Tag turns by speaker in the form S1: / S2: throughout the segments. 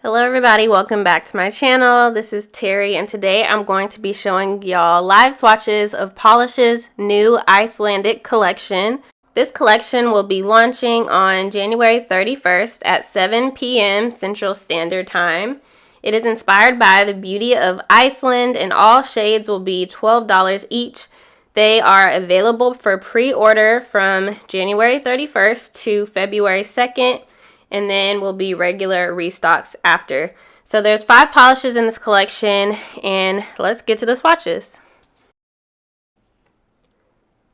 S1: Hello everybody, welcome back to my channel. This is Teri and today I'm going to be showing y'all live swatches of Pahlish's new Icelandic collection. This collection will be launching on January 31st at 7 p.m. Central Standard Time. It is inspired by the beauty of Iceland and all shades will be $12 each. They are available for pre-order from January 31st to February 2nd. And then will be regular restocks after. So there's 5 polishes in this collection, and let's get to the swatches.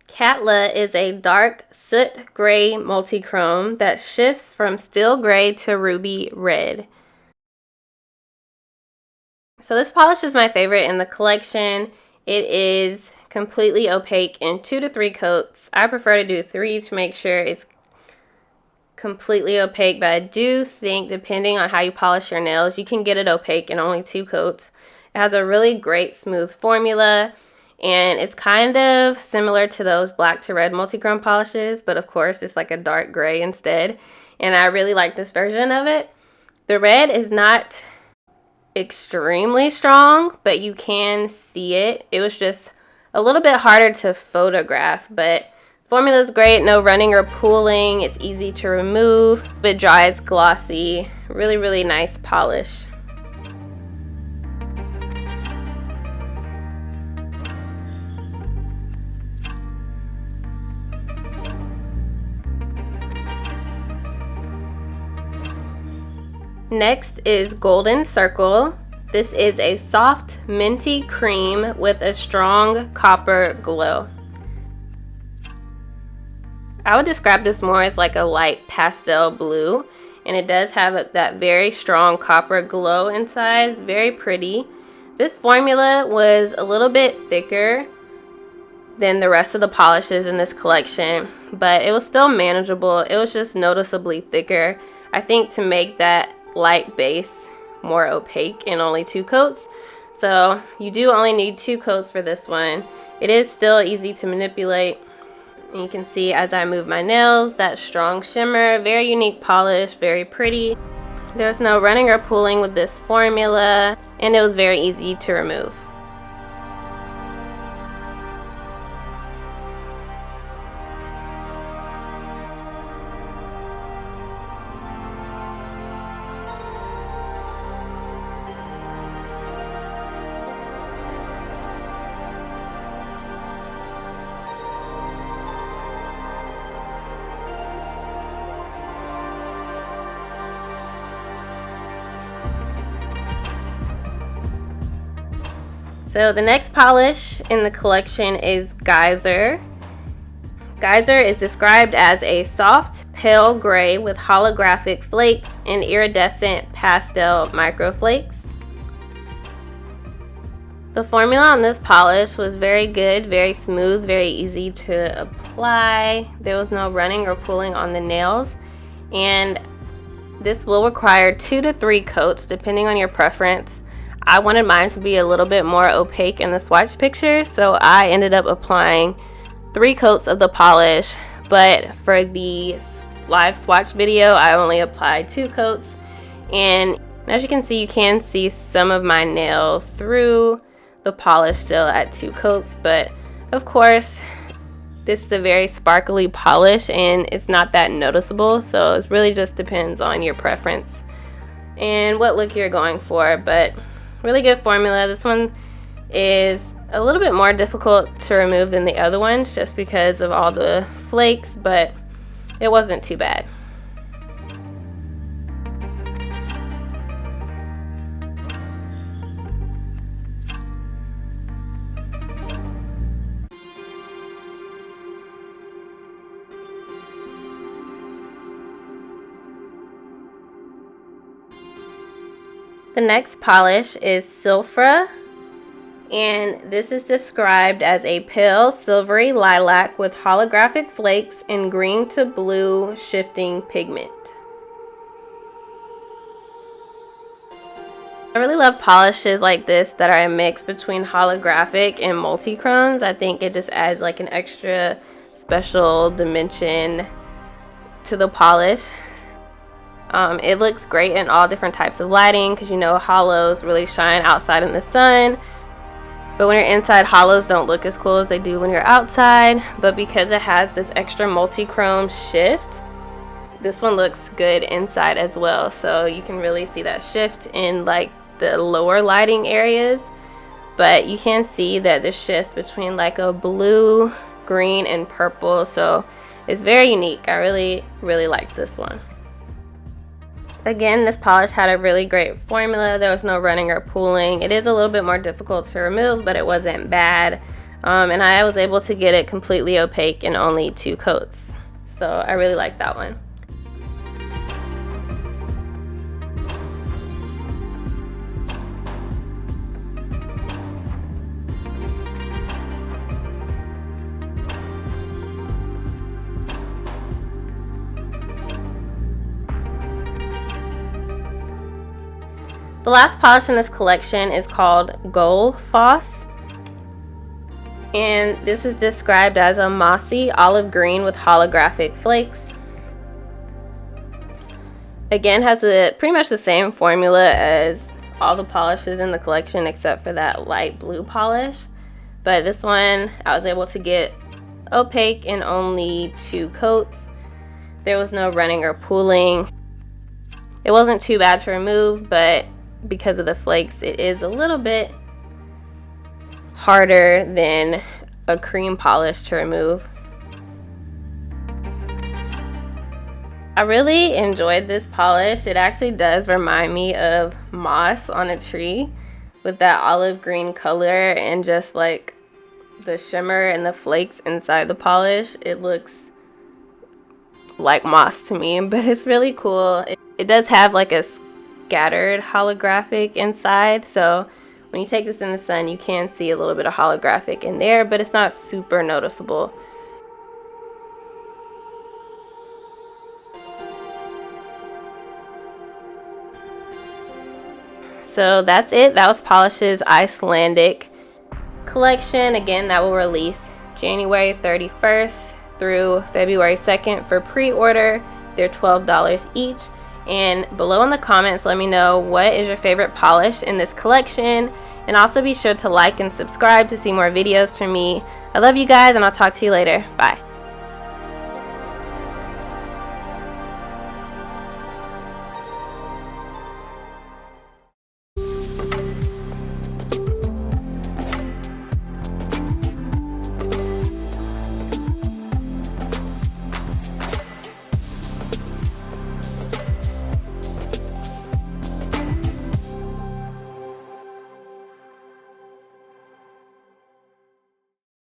S1: Katla is a dark soot gray multi-chrome that shifts from steel gray to ruby red. So this polish is my favorite in the collection. It is completely opaque in 2 to 3 coats. I prefer to do 3 to make sure it's completely opaque, but I do think depending on how you polish your nails, you can get it opaque in only 2 coats. It has a really great smooth formula, and it's kind of similar to those black to red multi-chrome polishes, but of course it's like a dark gray instead, and I really like this version of it. The red is not extremely strong, but you can see it. It was just a little bit harder to photograph, but formula is great, no running or pooling, it's easy to remove, but dries glossy, really nice polish. Next is Golden Circle. This is a soft minty cream with a strong copper glow. I would describe this more as like a light pastel blue, and it does have that very strong copper glow inside. It's very pretty. This formula was a little bit thicker than the rest of the polishes in this collection, but it was still manageable. It was just noticeably thicker, I think, to make that light base more opaque in only 2 coats. So you do only need 2 coats for this one. It is still easy to manipulate. And you can see as I move my nails, that strong shimmer, very unique polish, very pretty. There's no running or pooling with this formula, and it was very easy to remove. So the next polish in the collection is Geysir. Geysir is described as a soft, pale gray with holographic flakes and iridescent pastel microflakes. The formula on this polish was very good, very smooth, very easy to apply. There was no running or pulling on the nails, and this will require 2 to 3 coats depending on your preference. I wanted mine to be a little bit more opaque in the swatch picture, so I ended up applying 3 coats of the polish, but for the live swatch video I only applied 2 coats. And as you can see, you can see some of my nail through the polish still at 2 coats, but of course this is a very sparkly polish and it's not that noticeable, so it really just depends on your preference and what look you're going for. But really good formula. This one is a little bit more difficult to remove than the other ones just because of all the flakes, but it wasn't too bad. The next polish is Silfra, and this is described as a pale silvery lilac with holographic flakes and green to blue shifting pigment. I really love polishes like this that are a mix between holographic and multi-chromes. I think it just adds like an extra special dimension to the polish. It looks great in all different types of lighting because you know hollows really shine outside in the sun, but when you're inside, hollows don't look as cool as they do when you're outside. But because it has this extra multi-chrome shift, this one looks good inside as well, so you can really see that shift in like the lower lighting areas, but you can see that the shifts between like a blue, green, and purple, so it's very unique. I really like this one. Again, this polish had a really great formula. There was no running or pooling. It is a little bit more difficult to remove, but it wasn't bad. And I was able to get it completely opaque in only 2 coats. So I really like that one. The last polish in this collection is called Gullfoss, and this is described as a mossy olive green with holographic flakes. Again, has pretty much the same formula as all the polishes in the collection except for that light blue polish, but this one I was able to get opaque in only 2 coats. There was no running or pooling. It wasn't too bad to remove, but because of the flakes, it is a little bit harder than a cream polish to remove. I really enjoyed this polish. It actually does remind me of moss on a tree with that olive green color and just like the shimmer and the flakes inside the polish. It looks like moss to me, but it's really cool. It does have like a scattered holographic inside, so when you take this in the sun you can see a little bit of holographic in there, but it's not super noticeable. So that's it. That was Pahlish's Icelandic collection. Again, that will release January 31st through February 2nd for pre-order. They're $12 each. And below in the comments, let me know what is your favorite polish in this collection. And also be sure to like and subscribe to see more videos from me. I love you guys, and I'll talk to you later. Bye.